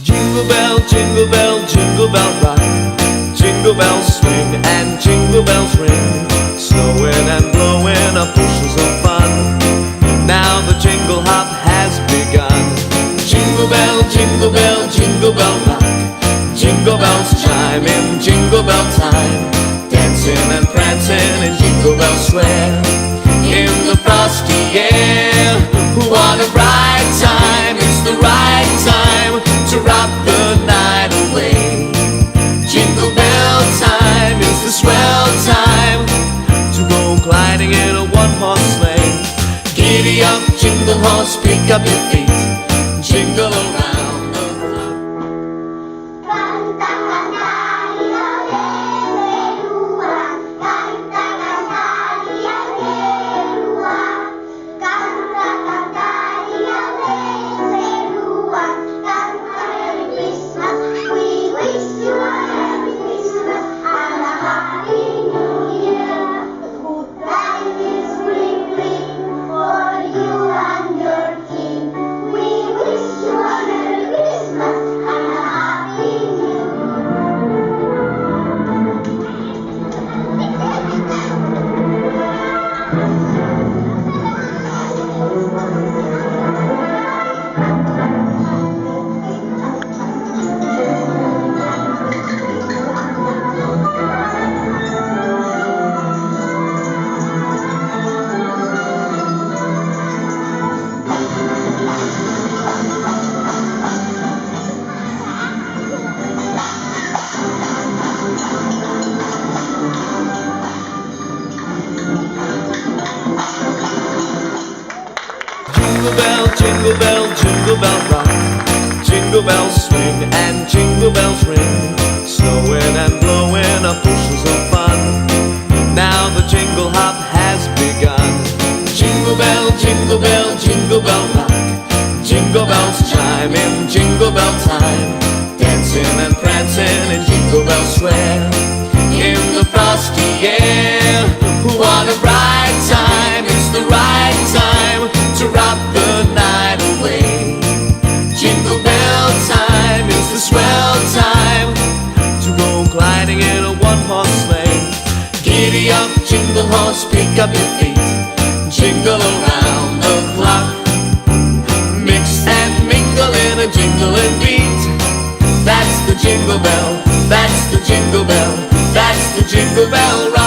jingle bell rock. Jingle bells swing and jingle bells ring, snowing and blowing up bushels of fun. Now the jingle hop has begun. Jingle bell rock. Jingle bells chime in jingle bell time, dancing and prancing in Jingle Bell Square. In the frosty air, what a bright time! It's the right time to rock the night away. Jingle bell time is the swell time to go gliding in a one-horse sleigh. Giddy up, jingle horse, pick up your feet, jingle around the clock. Jingle bell rock. Jingle bells swing and jingle bells ring, snowing and blowing up bushels of fun. Now the jingle hop has begun. Jingle bell rock. Jingle bells chime in jingle bell time, dancing and prancing in Jingle Bell Square. In the frosty air, what a bright time! It's the right time to rock the night away. Jingle bell time is the swell time to go gliding in a one-horse sleigh. Giddy up, jingle horse, pick up your feet, jingle around the clock. Mix and mingle in a jingling beat. That's the jingle bell, that's the jingle bell, that's the jingle bell rock.